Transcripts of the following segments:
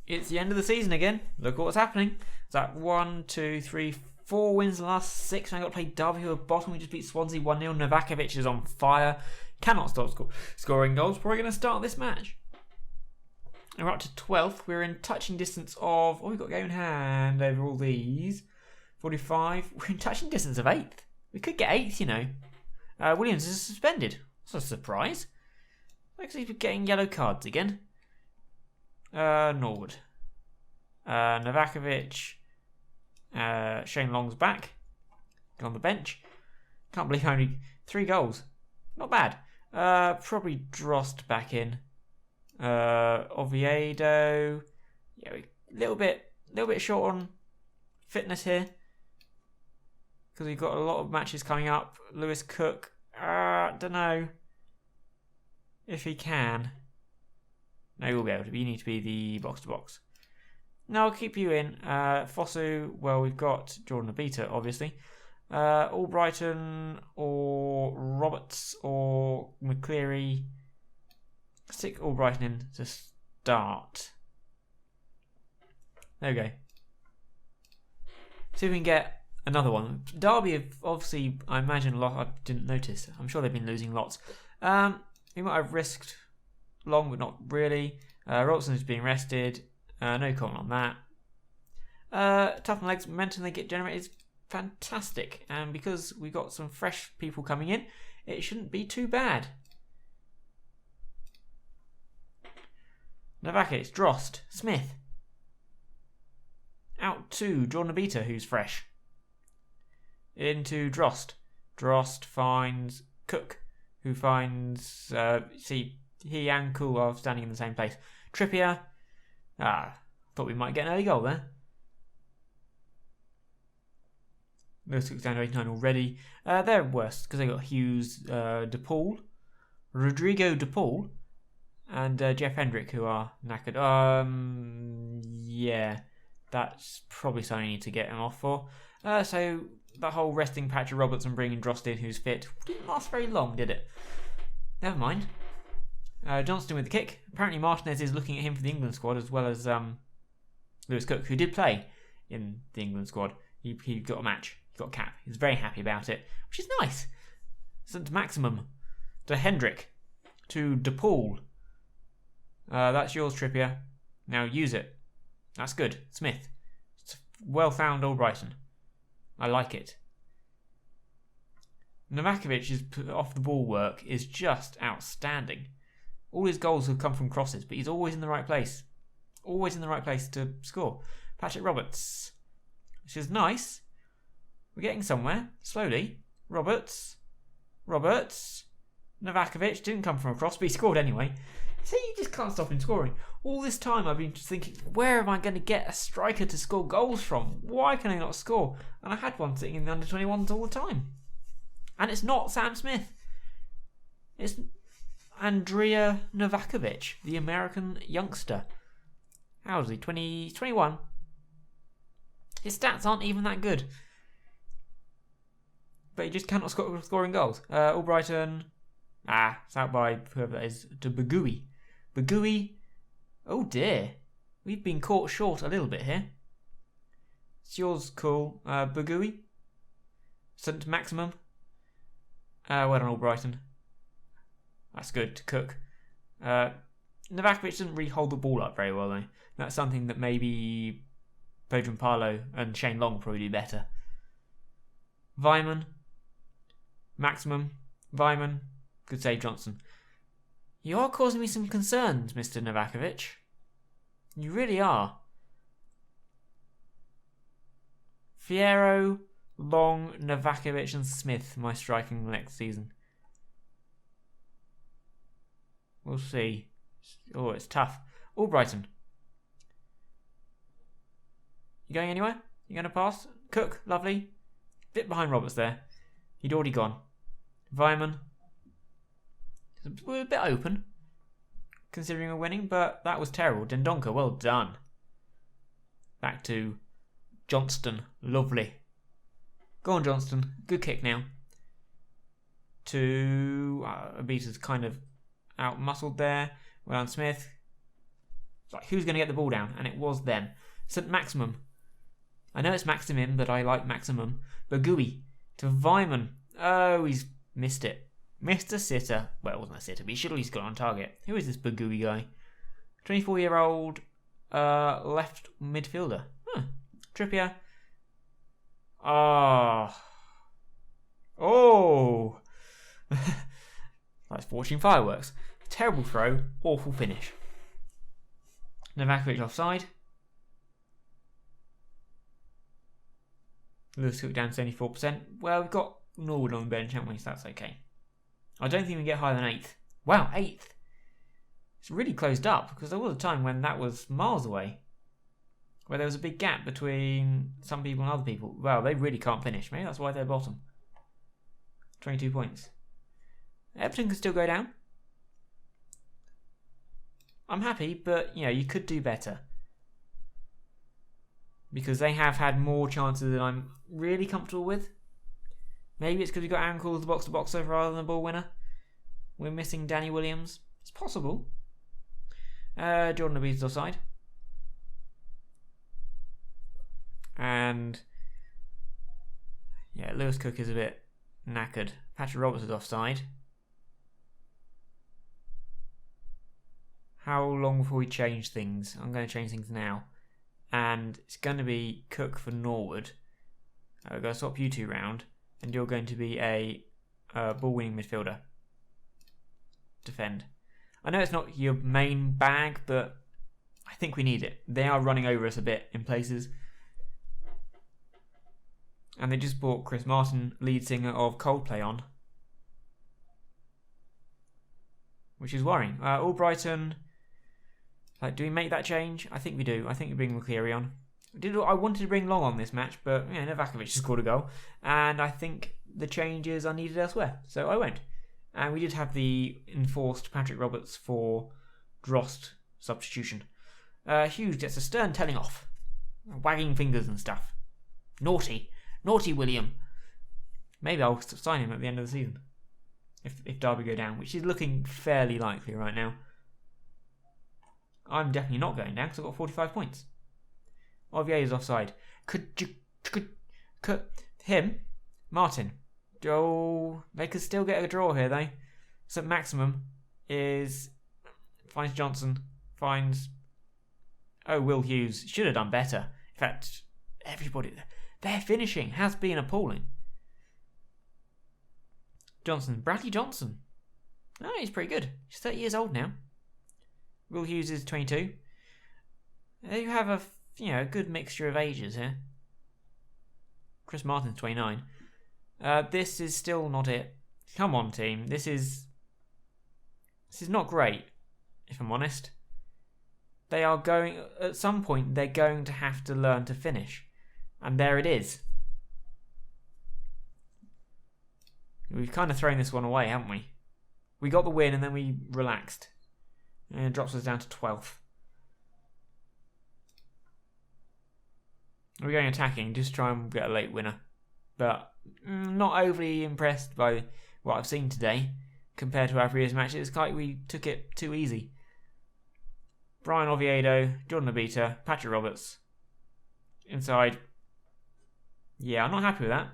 It's the end of the season again. Look at what's happening. It's like 1, 2, 3, 4 wins in the last 6. I got to play Derby, who are bottom. We just beat Swansea 1-0. Novakovic is on fire. Cannot stop scoring goals. Probably going to start this match. And we're up to 12th. We're in touching distance of... Oh, we've got a game in hand over all these. 45. We're in touching distance of 8th. We could get 8th, you know. Williams is suspended. That's a surprise. Looks like he's getting yellow cards again. Norwood. Novakovic. Shane Long's back. On the bench. Can't believe only 3 goals. Not bad. Probably Drost back in. Oviedo. Yeah, little bit short on fitness here. Because we've got a lot of matches coming up. Lewis Cook. Don't know if he can. No, he will be able to. You need to be the box-to-box. No, I'll keep you in. Fosu, well, we've got Jordan Abita, obviously. Albrighton or Roberts or McCleary. Stick Albrighton in to start. There we go. See if we can get another one. Derby, obviously, I imagine a lot. I didn't notice. I'm sure they've been losing lots. We might have risked Long, but not really. Robertson is being rested. No comment on that. Toughen legs, momentum they get generated is fantastic. And because we've got some fresh people coming in, it shouldn't be too bad. Novakovic, Drost, Smith. Out to Jordan Abita, who's fresh. Into Drost. Drost finds Cook, who finds... he and Kuhl are standing in the same place. Trippier. Thought we might get an early goal there. Lewis Cook's down to 89 already. They're worse because they got Hughes, DePaul, Rodrigo DePaul, and Jeff Hendrick, who are knackered. Yeah, that's probably something I need to get him off for. So the whole resting patch of Roberts and bringing Drost in, who's fit, didn't last very long, did it? Never mind. Johnston with the kick. Apparently Martinez is looking at him for the England squad, as well as Lewis Cook, who did play in the England squad. He got a match. He got a cap. He's very happy about it, which is nice. St. Maximum to Hendrick to DePaul. That's yours, Trippier. Now use it. That's good. Smith. It's well found Albrighton. I like it. Novakovic's off the ball work is just outstanding. All his goals have come from crosses, but he's always in the right place. Always in the right place to score. Patrick Roberts, which is nice. We're getting somewhere, slowly. Roberts. Novakovic didn't come from a cross, but he scored anyway. See, you just can't stop him scoring. All this time I've been just thinking, where am I going to get a striker to score goals from? Why can I not score? And I had one sitting in the under-21s all the time. And it's not Sam Smith. It's Andrea Novakovic, the American youngster. How old is he? 21. His stats aren't even that good. But he just cannot score scoring goals. Albrighton. It's out by whoever that is. To Bagui. Bagui. Oh dear. We've been caught short a little bit here. It's yours, cool. Bagui. St. Maximum. Well done, Albrighton. That's good to Cook. Novakovic doesn't really hold the ball up very well, though. That's something that maybe Pedro Palo and Shane Long will probably do better. Weimann. Maximum. Weimann. Good save, Johnson. You are causing me some concerns, Mr. Novakovic. You really are. Fierro, Long, Novakovic and Smith, my striking next season. We'll see. Oh, it's tough. Albrighton. You going anywhere? You going to pass? Cook, lovely. Bit behind Roberts there. He'd already gone. Weimann. We're a bit open, considering we're winning, but that was terrible. Dendoncker, well done. Back to Johnston. Lovely. Go on, Johnston. Good kick now. To Abita's kind of out-muscled there. Well done, Smith. It's like, who's going to get the ball down? And it was them. St. Maximum. I know it's Maximum, but I like Maximum. Bagui to Vyman. Oh, he's missed it. Missed a sitter. Well, it wasn't a sitter, but he should at least got on target. Who is this Bagui guy? 24-year-old left midfielder. Huh. Trippier. Oh. That's fortune fireworks. Terrible throw. Awful finish. Novakovic offside. Lewis Cook down to 74%. Well, we've got Norwood on the bench, haven't we? So that's okay. I don't think we can get higher than 8th. Wow, 8th. It's really closed up because there was a time when that was miles away. Where there was a big gap between some people and other people. Well, they really can't finish. Maybe that's why they're bottom. 22 points. Everton can still go down. I'm happy, but, you know, you could do better. Because they have had more chances than I'm really comfortable with. Maybe it's because we've got Aaron Cole as the box-to-boxer rather than a ball winner. We're missing Danny Williams. It's possible. Jordan Abid's offside. And yeah, Lewis Cook is a bit knackered. Patrick Roberts is offside. How long before we change things? I'm going to change things now. And it's going to be Cook for Norwood. We're going to swap you two round. And you're going to be a ball-winning midfielder. Defend. I know it's not your main bag, but I think we need it. They are running over us a bit in places. And they just brought Chris Martin, lead singer of Coldplay, on. Which is worrying. Albrighton. Like, do we make that change? I think we do. I think we bring McCleary on. I wanted to bring Long on this match, but you know, Novakovic scored a goal. And I think the changes are needed elsewhere. So I won't. And we did have the enforced Patrick Roberts for Drost substitution. Hughes gets a stern telling off. Wagging fingers and stuff. Naughty. Naughty William. Maybe I'll sign him at the end of the season. If Derby go down, which is looking fairly likely right now. I'm definitely not going down because I've got 45 points. Ovier is offside. Could him? Martin. Oh, they could still get a draw here, though. St. Maximum finds Johnson. Finds... Oh, Will Hughes. Should have done better. In fact, everybody... Their finishing has been appalling. Johnson. Bradley Johnson. Oh, he's pretty good. He's 30 years old now. Will Hughes is 22. You have a good mixture of ages here. Chris Martin's 29. This is still not it. Come on, team. This is not great, if I'm honest. They are going... At some point, they're going to have to learn to finish. And there it is. We've kind of thrown this one away, haven't we? We got the win and then we relaxed. And it drops us down to 12th. We're going attacking, just try and get a late winner. But not overly impressed by what I've seen today compared to our previous matches. It's like we took it too easy. Brian Oviedo, Jordan Abita, Patrick Roberts. Inside. Yeah, I'm not happy with that.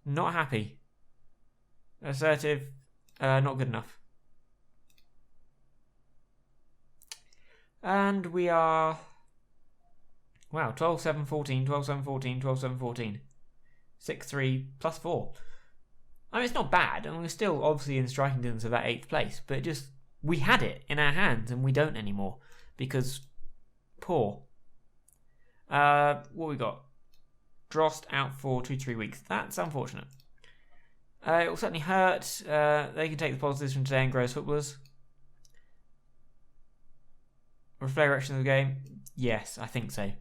Not happy. Assertive. Not good enough. And we are... Wow, 12-7-14, 12-7-14, 12-7-14. 6-3 plus 4. I mean, it's not bad. I mean, we're still obviously in striking distance of that 8th place. But just, we had it in our hands and we don't anymore. Because, poor. What we got? Drost out for 2-3 weeks. That's unfortunate. It will certainly hurt. They can take the positives from today and grow as footballers. Reflect direction of the game? Yes, I think so.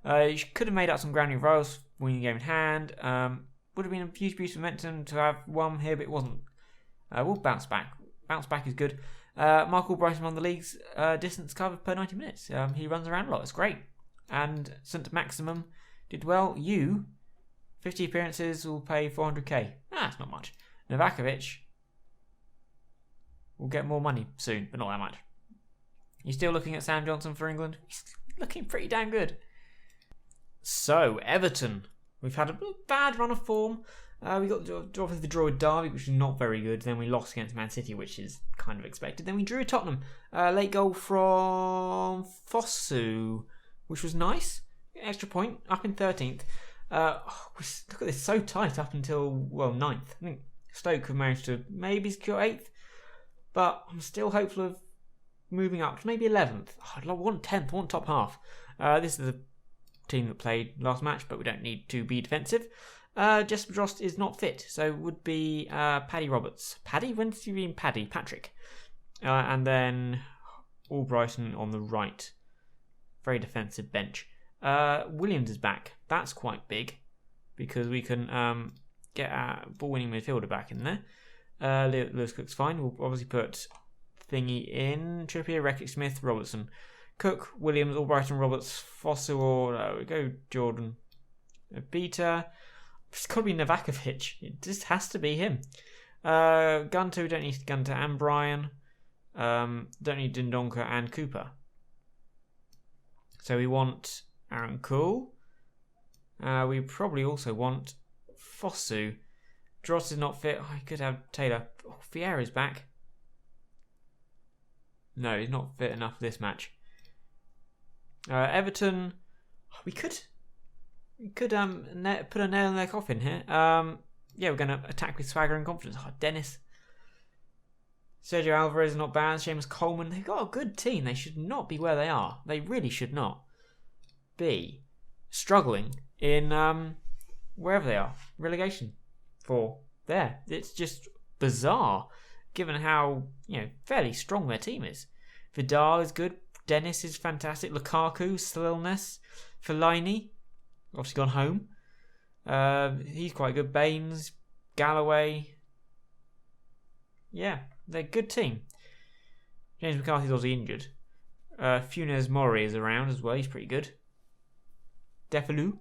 You could have made up some ground in Royals winning the game in hand. Would have been a huge boost of momentum to have one here, but it wasn't. We'll bounce back. Bounce back is good. Michael Bryson on the league's distance covered per 90 minutes. He runs around a lot. It's great. And St. Maximum did well. 50 appearances will pay 400k. That's not much. Novakovic will get more money soon, but not that much. You still looking at Sam Johnson for England? He's looking pretty damn good. So, Everton. We've had a bad run of form. We got obviously the draw with Derby, which is not very good. Then we lost against Man City, which is kind of expected. Then we drew with Tottenham. Late goal from Fosu, which was nice. Extra point, up in 13th. Look at this, so tight up until, well, 9th. I think Stoke have managed to maybe secure 8th. But I'm still hopeful of moving up to maybe 11th. I want 10th, I want top half. This is the team that played last match, but we don't need to be defensive. Jesper Drost is not fit, so would be Paddy Roberts. Paddy? When did you mean Paddy? Patrick. And then Albrighton on the right. Very defensive bench. Williams is back. That's quite big, because we can get our ball-winning midfielder back in there. Lewis Cook's fine. We'll obviously put Thingy in. Trippier, Reckitt, Smith, Robertson. Cook, Williams, Albrighton, Roberts, Fosu, or we go Jordan. Beta. It's got to be Novakovic. It just has to be him. Gunter, we don't need Gunter and Brian. Don't need Dindonka and Cooper. So we want Aaron Cool. We probably also want Fosu. Dross is not fit. I could have Taylor. Oh, Vieira's back. No, he's not fit enough for this match. Everton. We could put a nail in their coffin here. Yeah, we're going to attack with swagger and confidence. Oh, Dennis. Sergio Alvarez is not bad. Seamus Coleman. They've got a good team. They should not be where they are. They really should not be struggling in wherever they are. Relegation for there. It's just bizarre given how, fairly strong their team is. Vidal is good. Dennis is fantastic. Lukaku, Stillness. Fellaini, obviously gone home. He's quite good. Baines, Galloway. Yeah, they're a good team. James McCarthy's obviously injured. Funes Mori is around as well. He's pretty good. Defileu,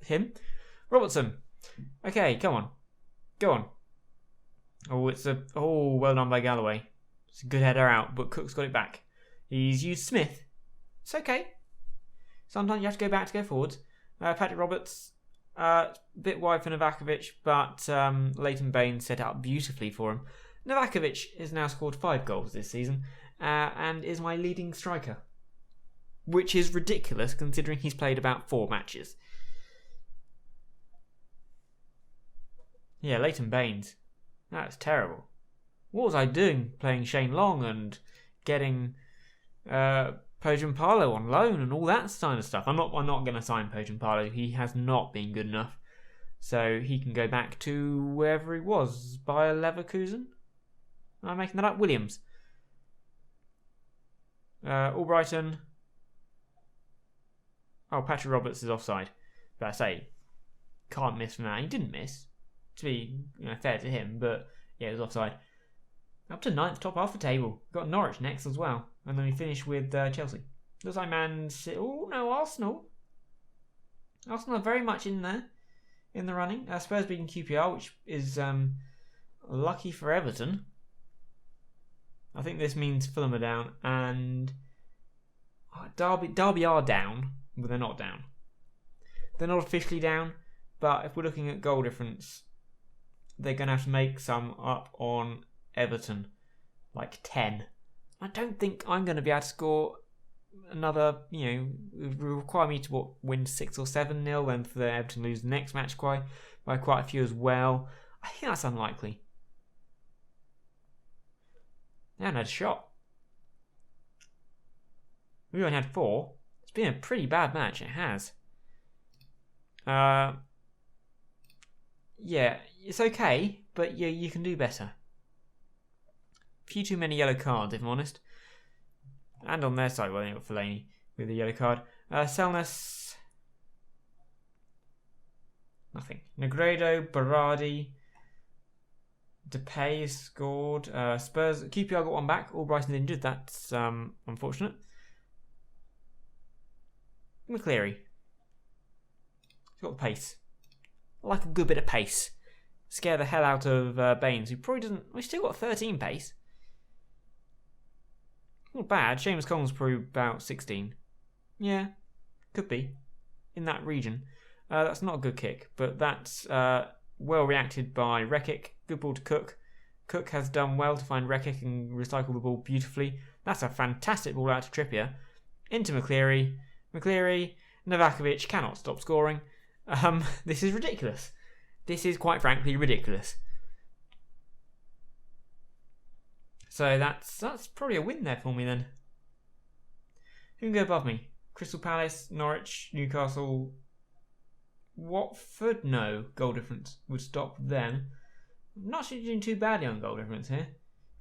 him. Robertson. Okay, come on. Go on. Oh, well done by Galloway. It's a good header out, but Cook's got it back. He's used Smith. It's okay. Sometimes you have to go back to go forwards. Patrick Roberts, a bit wide for Novakovic, but Leighton Baines set it up beautifully for him. Novakovic has now scored 5 goals this season and is my leading striker, which is ridiculous considering he's played about 4 matches. Yeah, Leighton Baines. That's terrible. What was I doing playing Shane Long and getting Pojampalo on loan and all that kind of stuff? I'm not going to sign Pojampalo. He has not been good enough. So he can go back to wherever he was. Bayer Leverkusen? Am I making that up? Williams. Albrighton. Oh, Patrick Roberts is offside. But I say, can't miss from that. He didn't miss, to be fair to him, but yeah, it was offside. Up to 9th, top half the table. Got Norwich next as well. And then we finish with Chelsea. Looks like Man City. Oh, no, Arsenal. Arsenal are very much in there, in the running. Spurs beating QPR, which is lucky for Everton. I think this means Fulham are down. And Derby are down, but they're not down. They're not officially down, but if we're looking at goal difference, they're going to have to make some up on Everton, like 10. I don't think I'm going to be able to score another, it will require me to win 6 or 7-0, and for Everton lose the next match by quite a few as well. I think that's unlikely. They haven't had a shot. We only had 4. It's been a pretty bad match, it has. Yeah, it's okay, but yeah, you can do better. Few too many yellow cards, if I'm honest. And on their side, well, they got Fellaini with the yellow card. Selness. Nothing. Negredo, Berardi. Depay has scored. Spurs. QPR got one back. Albrighton's injured. That's unfortunate. McCleary. He's got the pace. I like a good bit of pace. Scare the hell out of Baines, who probably doesn't. We still got 13 pace. Not bad. Seamus Coleman's probably about 16. Yeah, could be. In that region. That's not a good kick, but that's well reacted by Rekik. Good ball to Cook. Cook has done well to find Rekik and recycle the ball beautifully. That's a fantastic ball out to Trippier. Into McCleary. McCleary. Novakovic cannot stop scoring. This is ridiculous. This is quite frankly ridiculous. So that's probably a win there for me then. Who can go above me? Crystal Palace, Norwich, Newcastle, Watford. No, goal difference would stop them. I'm not actually doing too badly on goal difference here.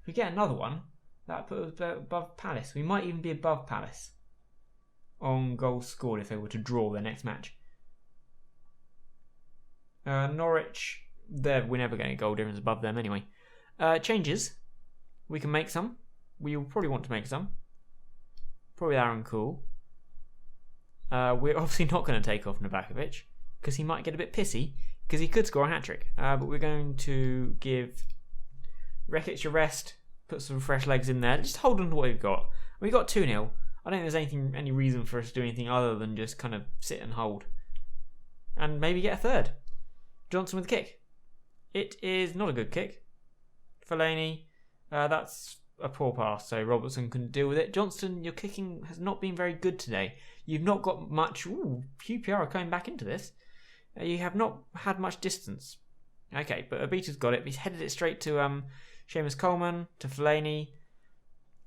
If we get another one, that would put us above Palace. We might even be above Palace on goals scored if they were to draw their next match. Norwich, we're never going to get goal difference above them anyway. Changes. We can make some. We will probably want to make some. Probably Aaron Cool. We're obviously not going to take off Novakovic because he might get a bit pissy because he could score a hat-trick. But we're going to give Rekik a rest, put some fresh legs in there. Just hold on to what we've got. We got 2-0. I don't think there's any reason for us to do anything other than just kind of sit and hold. And maybe get a third. Johnson with a kick. It is not a good kick. Fellaini, that's a poor pass, so Robertson couldn't deal with it. Johnston, your kicking has not been very good today. You've not got much... Ooh, QPR are coming back into this. You have not had much distance. Okay, but Abita's got it. He's headed it straight to Seamus Coleman, to Fellaini,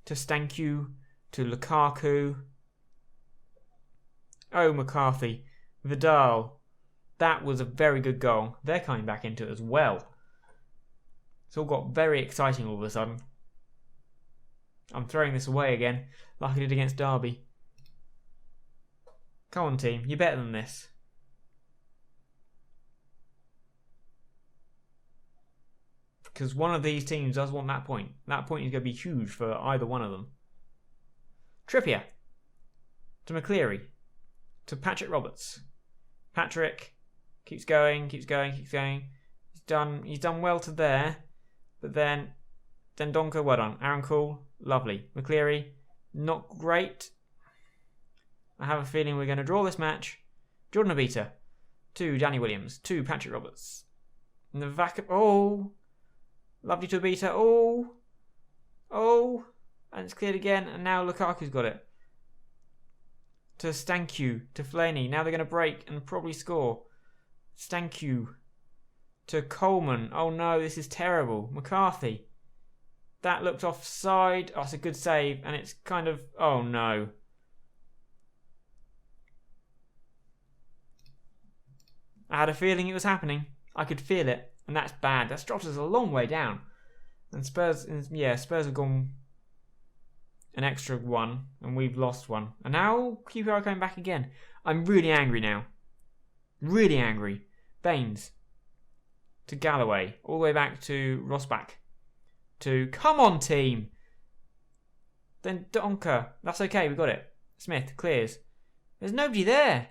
to Stanku, to Lukaku. Oh, McCarthy. Vidal. That was a very good goal. They're coming back into it as well. It's all got very exciting all of a sudden. I'm throwing this away again, like I did against Derby. Come on, team. You're better than this. Because one of these teams does want that point. That point is going to be huge for either one of them. Trippier. To McCleary. To Patrick Roberts. Patrick keeps going, keeps going, keeps going. He's done well to there. But then Dendoncker, well done. Aaron Cool, lovely. McCleary, not great. I have a feeling we're going to draw this match. Jordan Abita to Danny Williams to Patrick Roberts. Novak, oh, lovely to Abita. Oh, and it's cleared again. And now Lukaku's got it. To Stanku, to Fellaini. Now they're going to break and probably score. Stanku to Coleman. Oh no, this is terrible. McCarthy. That looked offside. Oh, it's a good save. And it's kind of... Oh no. I had a feeling it was happening. I could feel it. And that's bad. That's dropped us a long way down. And Spurs have gone an extra one. And we've lost one. And now QPR are coming back again. I'm really angry now. Really angry. Baines. To Galloway. All the way back to Rosbach. To... Come on, team! Then Donker. That's okay, we got it. Smith clears. There's nobody there.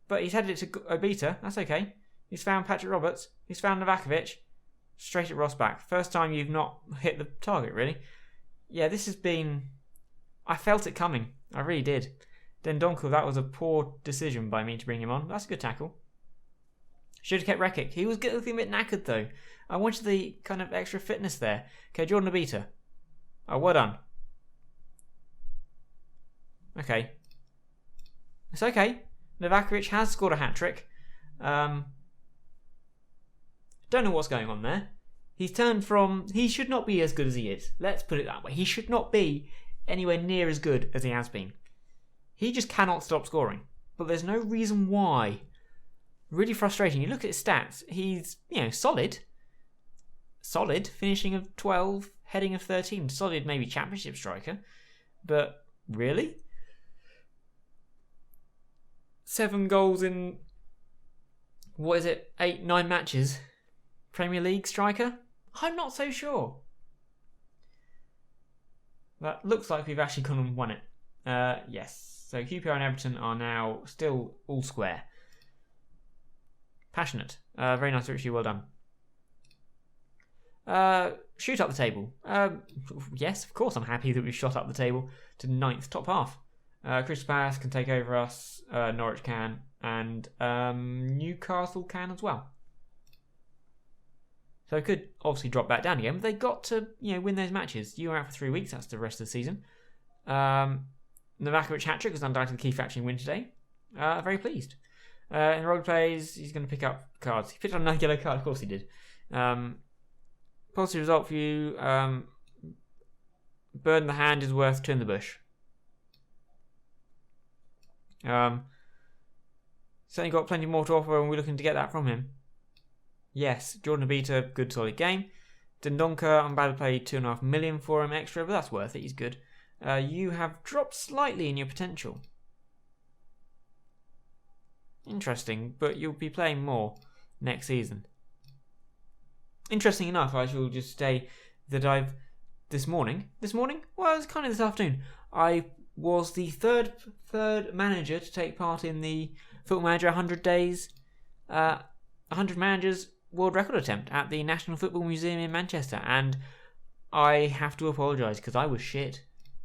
But he's headed it to Obita. That's okay. He's found Patrick Roberts. He's found Novakovic. Straight at Rosbach. First time you've not hit the target, really. Yeah, this has been... I felt it coming. I really did. Dendoncker, that was a poor decision by me to bring him on. That's a good tackle. Should have kept Rekik. He was looking a bit knackered, though. I wanted the kind of extra fitness there. Okay, Jordan Abita. Oh, well done. Okay. It's okay. Novakovic has scored a hat-trick. Don't know what's going on there. He's turned from... He should not be as good as he is. Let's put it that way. He should not be anywhere near as good as he has been. He just cannot stop scoring. But there's no reason why. Really frustrating. You look at his stats. He's, solid. Solid. Finishing of 12. Heading of 13. Solid maybe championship striker. But really? 7 goals in... What is it? 8, 9 matches. Premier League striker? I'm not so sure. That looks like we've actually gone and won it. Yes. So QPR and Everton are now still all square. Passionate. Very nice, Richie. Well done. Shoot up the table. Yes, of course I'm happy that we've shot up the table to 9th, top half. Crystal Palace can take over us, Norwich can, and Newcastle can as well. So it could obviously drop back down again, but they got to win those matches. You were out for 3 weeks, that's the rest of the season. Novakovic hat-trick was undoubtedly the key factor in win today. Very pleased. In the role plays, he's going to pick up cards. He picked up another yellow card, of course he did. Positive result for you. Bird in the hand is worth two in the bush. Certainly got plenty more to offer, and we're looking to get that from him. Yes, Jordan Abita, good solid game. Dendonka, I'm about to pay 2.5 million for him extra, but that's worth it, he's good. You have dropped slightly in your potential. Interesting, but you'll be playing more next season. Interesting enough, I shall just say that this morning, well, it was kind of this afternoon, I was the third manager to take part in the Football Manager 100 Days, 100 Managers World Record attempt at the National Football Museum in Manchester, and I have to apologise because I was shit.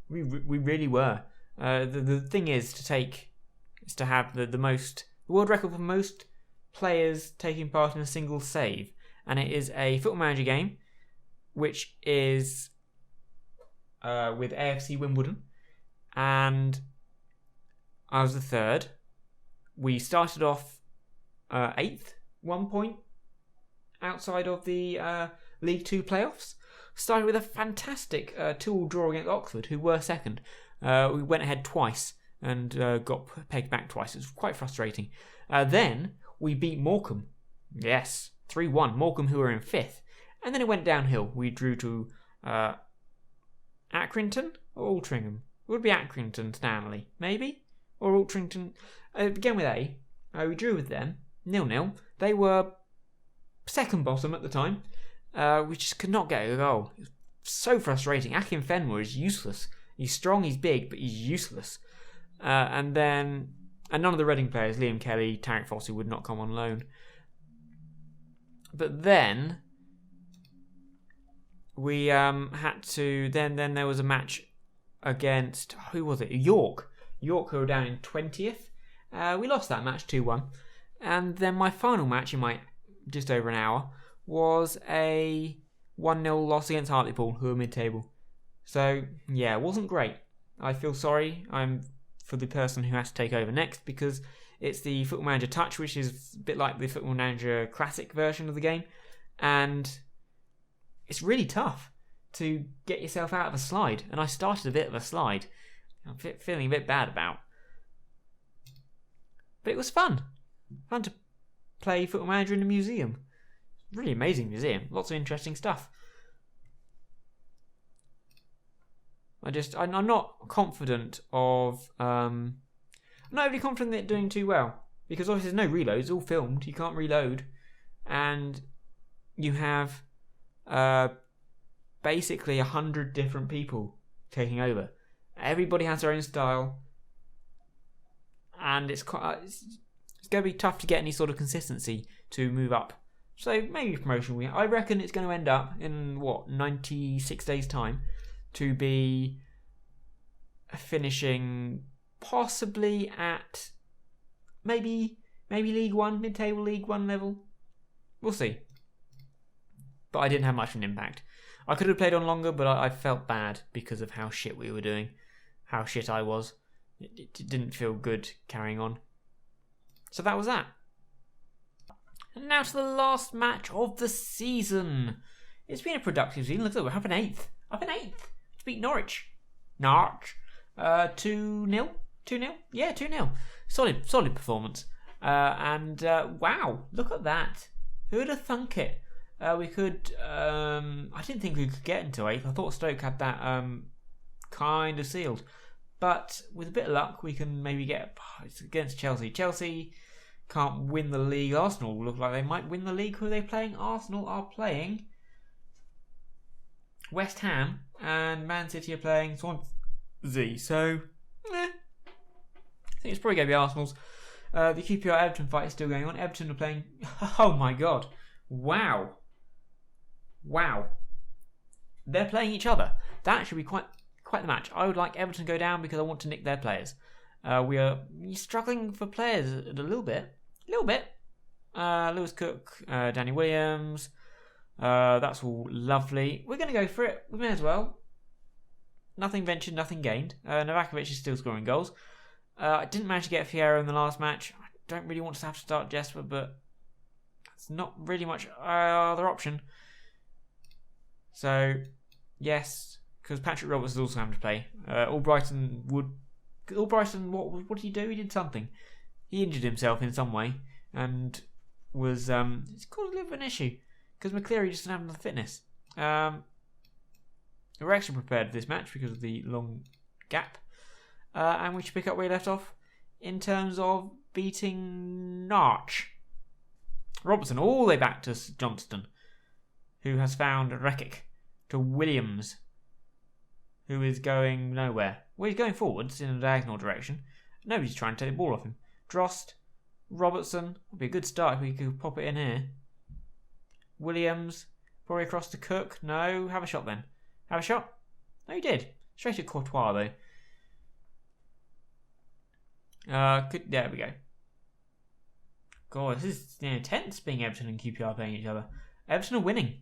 We really were. The thing is to have the world record for most players taking part in a single save, and it is a Football Manager game, which is with AFC Wimbledon, and I was the third. We started off 8th, 1 point outside of the League Two playoffs. Started with a fantastic 2-2 draw against Oxford, who were second. We went ahead twice and got pegged back twice. It was quite frustrating. Then we beat Morecambe. Yes, 3-1. Morecambe, who were in 5th. And then it went downhill. We drew to Accrington or Altrincham. It would be Accrington Stanley, maybe? Or Altrincham. It began with A. We drew with them, 0-0. They were second bottom at the time. We just could not get a goal. It was so frustrating. Akin Fenwer is useless. He's strong, he's big, but he's useless. And then, none of the Reading players, Liam Kelly, Tarek Fossey, would not come on loan. But then we had to. Then there was a match against, who was it? York. York, who were down in 20th. We lost that match 2-1. And then my final match in my just over an hour was a 1-0 loss against Hartlepool, who are mid-table. So, yeah, it wasn't great. I feel sorry for the person who has to take over next, because it's the Football Manager Touch, which is a bit like the Football Manager Classic version of the game. And it's really tough to get yourself out of a slide. And I started a bit of a slide. I'm feeling a bit bad about. But it was fun. Fun to play Football Manager in a museum. Really amazing museum. Lots of interesting stuff. I'm not confident of... I'm not really confident that it's doing too well. Because obviously there's no reloads. It's all filmed. You can't reload. And you have basically 100 different people taking over. Everybody has their own style. And it's going to be tough to get any sort of consistency to move up. So maybe promotion. I reckon it's going to end up in 96 days' time to be finishing possibly at maybe League One, mid-table League One level. We'll see. But I didn't have much of an impact. I could have played on longer, but I felt bad because of how shit we were doing, how shit I was. It didn't feel good carrying on. So that was that. And now to the last match of the season. It's been a productive season. Look at that, we're up in 8th. Up in 8th. To beat Norwich. 2-0? 2-0? Yeah, 2-0. Solid performance. Wow, look at that. Who'd have thunk it? We could... I didn't think we could get into 8th. I thought Stoke had that kind of sealed. But with a bit of luck, we can maybe get... It's against Chelsea. Chelsea can't win the league. Arsenal look like they might win the league. Who are they playing? Arsenal are playing West Ham, and Man City are playing Swansea. So, I think it's probably going to be Arsenal's. The QPR Everton fight is still going on. Everton are playing... Oh my god. Wow. Wow. They're playing each other. That should be quite the match. I would like Everton to go down because I want to nick their players. We are struggling for players a little bit. Lewis Cook, Danny Williams. That's all lovely. We're going to go for it. We may as well. Nothing ventured, nothing gained. Novakovic is still scoring goals. I didn't manage to get Fierro in the last match. I don't really want to have to start Jesper, but it's not really much other option. So, yes, because Patrick Roberts is also having to play. Albrighton, what did he do? He did something. He injured himself in some way and was it's caused a little bit of an issue because McCleary just didn't have enough fitness. We're actually prepared for this match because of the long gap, and we should pick up where we left off in terms of beating Norwich. Robertson all the way back to Johnston, who has found Rekic to Williams, who is going nowhere. Well, he's going forwards in a diagonal direction. Nobody's trying to take the ball off him. Drost, Robertson, would be a good start if we could pop it in here. Williams, probably across to Cook. No, have a shot then. Have a shot? No, you did. Straight at Courtois though. There we go. God, this is intense being Everton and QPR playing each other. Everton are winning.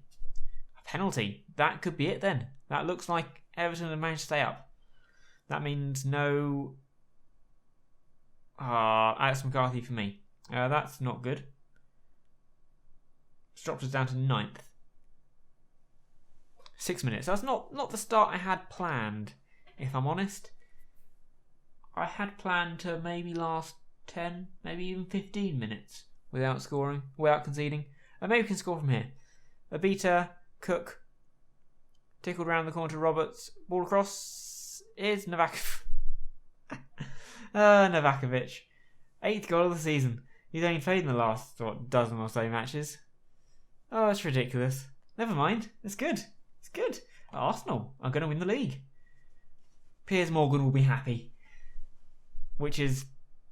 A penalty. That could be it then. That looks like Everton have managed to stay up. That means no Alex McCarthy for me. That's not good. It's dropped us down to 9th. 6 minutes. That's not the start I had planned, if I'm honest. I had planned to maybe last 10, maybe even 15 minutes without scoring, without conceding. And maybe we can score from here. Abita, Cook, tickled round the corner to Roberts. Ball across is Novakovic. Novakovic. 8th goal of the season. He's only played in the last dozen or so matches. Oh, it's ridiculous. Never mind. It's good. It's good. Arsenal are going to win the league. Piers Morgan will be happy. Which is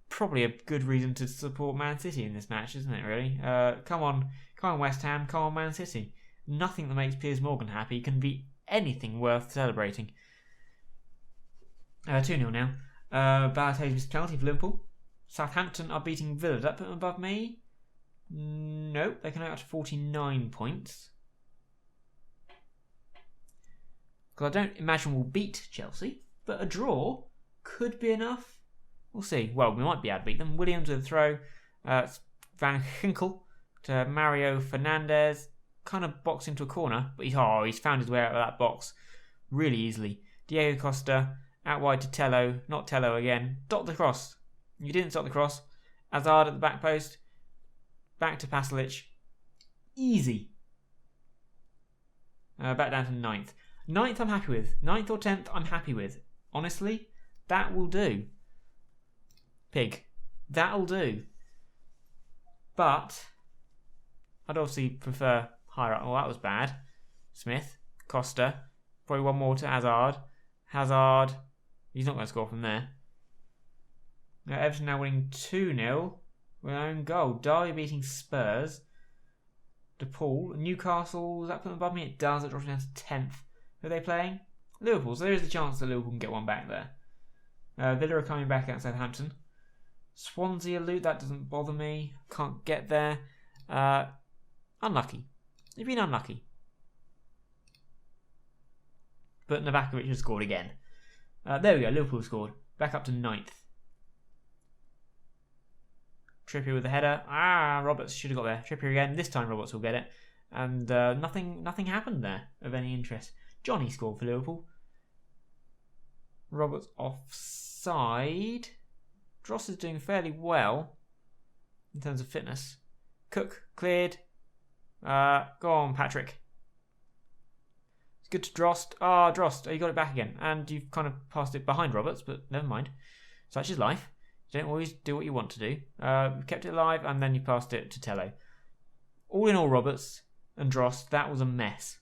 probably a good reason to support Man City in this match, isn't it, really? Come on West Ham, come on Man City. Nothing that makes Piers Morgan happy can be anything worth celebrating. 2-0 now. Balotelli's penalty for Liverpool. Southampton are beating Villa. Does that put them above me? Nope, they can go up to 49 points. Because I don't imagine we'll beat Chelsea, but a draw could be enough. We'll see. Well, we might be able to beat them. Williams with a throw. Van Ginkel to Mario Fernandes. Kind of boxed into a corner, but he's found his way out of that box really easily. Diego Costa out wide to Tello. Not Tello again. Dot the cross. You didn't stop the cross. Hazard at the back post. Back to Pasalic. Easy. Back down to 9th. 9th I'm happy with. 9th or 10th I'm happy with. Honestly, that will do. Pig. That'll do. But I'd obviously prefer higher up. Oh, that was bad. Smith. Costa. Probably one more to Hazard. Hazard. He's not going to score from there. Everton now winning 2-0 with their own goal. Derby beating Spurs. DePaul. Newcastle. Does that put them above me? It does. It drops down to 10th. Who are they playing? Liverpool. So there is a chance that Liverpool can get one back there. Villa are coming back at Southampton. Swansea loot. That doesn't bother me. Can't get there. Unlucky. They've been unlucky. But Novakovic has scored again. There we go. Liverpool scored. Back up to 9th. Trippier with the header. Roberts should have got there. Trippier again. This time Roberts will get it. And nothing happened there of any interest. Johnny scored for Liverpool. Roberts offside. Dross is doing fairly well in terms of fitness. Cook cleared. Go on, Patrick. It's good to Drost. Drost, you got it back again. And you've kind of passed it behind Roberts, but never mind. Such is life. You don't always do what you want to do. You kept it alive, and then you passed it to Tello. All in all, Roberts and Drost, that was a mess.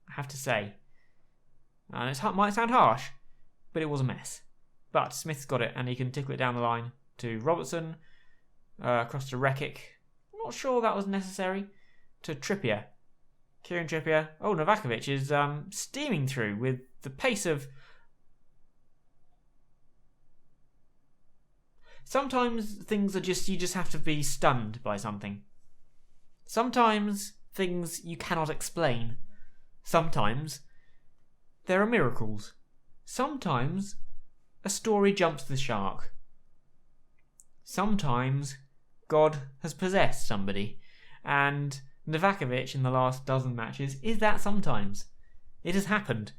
I have to say. And it might sound harsh, but it was a mess. But Smith's got it, and he can tickle it down the line to Robertson. Across to Rekic. I'm not sure that was necessary. To Trippier. Kieran Trippier. Oh, Novakovic is steaming through with the pace of... Sometimes things are just... You just have to be stunned by something. Sometimes things you cannot explain. Sometimes there are miracles. Sometimes a story jumps the shark. Sometimes God has possessed somebody. And Novakovic in the last dozen matches is that sometimes. It has happened.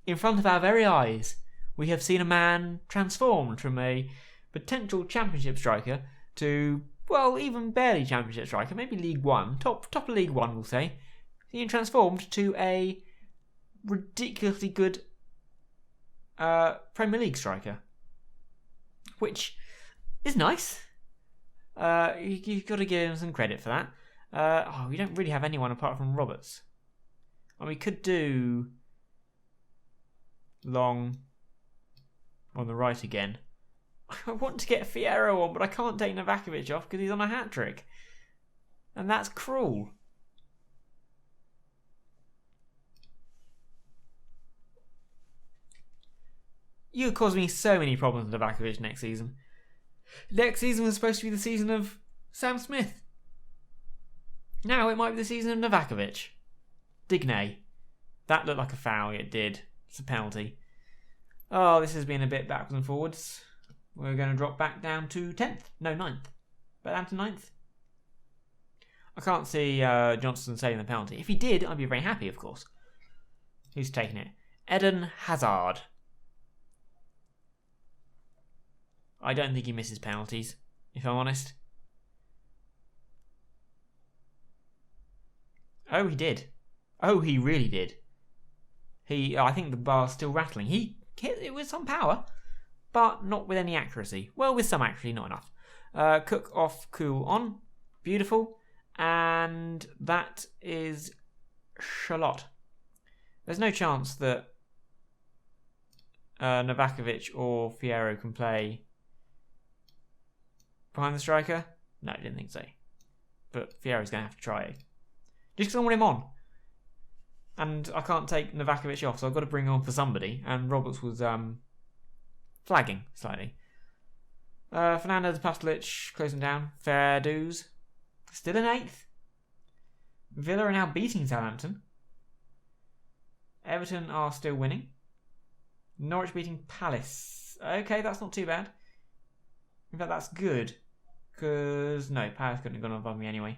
In front of our very eyes, we have seen a man transformed from a potential championship striker to, well, even barely championship striker, maybe League One, top of League One, we'll say. Being transformed to a ridiculously good Premier League striker, which is nice. You've got to give him some credit for that. We don't really have anyone apart from Roberts. And we could do Long on the right again. I want to get Fierro on, but I can't take Novakovic off because he's on a hat-trick. And that's cruel. You caused me so many problems with Novakovic next season. Next season was supposed to be the season of Sam Smith. Now it might be the season of Novakovic. Digne. That looked like a foul, it did. It's a penalty. Oh, this has been a bit backwards and forwards. We're going to drop back down to 10th. No, 9th. Back down to 9th. I can't see Johnson saving the penalty. If he did, I'd be very happy, of course. Who's taking it? Eden Hazard. I don't think he misses penalties, if I'm honest. Oh, he did. Oh, he really did. I think the bar's still rattling. He hit it with some power, but not with any accuracy. Well, with some accuracy, not enough. Cook off, Cool on. Beautiful. And that is Charlotte. There's no chance that Novakovic or Fierro can play behind the striker? No, I didn't think so. But Fierro's going to have to try it. Just because I want him on. And I can't take Novakovic off, so I've got to bring him on for somebody. And Roberts was flagging slightly. Fernandez, Pastelic, closing down. Fair dues. Still in 8th. Villa are now beating Southampton. Everton are still winning. Norwich beating Palace. Okay, that's not too bad. In fact, that's good. Because, no, Palace couldn't have gone above me anyway.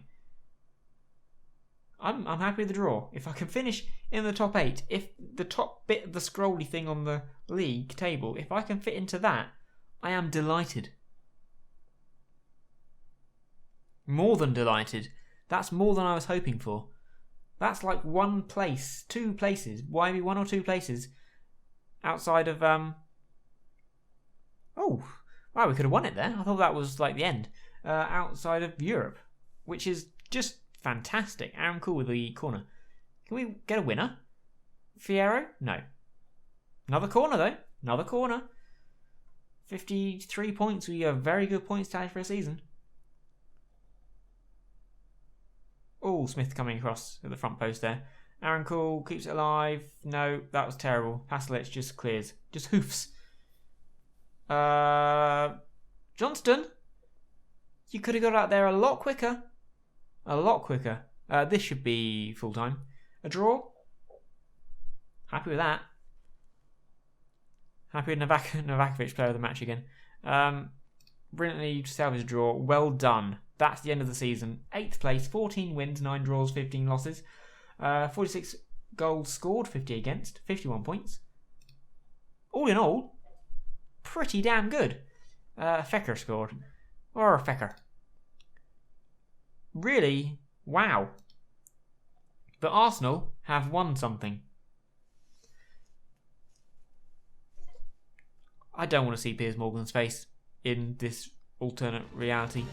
I'm happy with the draw. If I can finish in the top 8, if the top bit of the scrolly thing on the league table, if I can fit into that, I am delighted. More than delighted. That's more than I was hoping for. That's like 1 place, 2 places, maybe 1 or 2 places outside of oh, wow, we could have won it there. I thought that was like the end. Outside of Europe, which is just fantastic. I'm cool with the corner. Can we get a winner? Fierro? No. Another corner though. Another corner. 53 points. We have very good points tally for a season. Oh, Smith coming across at the front post there. Aaron Cool keeps it alive. No, that was terrible. Pastelic just clears. Just hoofs. Johnston? You could have got out there a lot quicker. A lot quicker. This should be full time. A draw? Happy with that. Happy with Novakovic player of the match again. Brilliantly salvaged a draw. Well done. That's the end of the season. 8th place, 14 wins, 9 draws, 15 losses. 46 goals scored, 50 against, 51 points. All in all, pretty damn good. Fecker scored. Or Fecker. Really, wow. But Arsenal have won something. I don't want to see Piers Morgan's face in this alternate reality.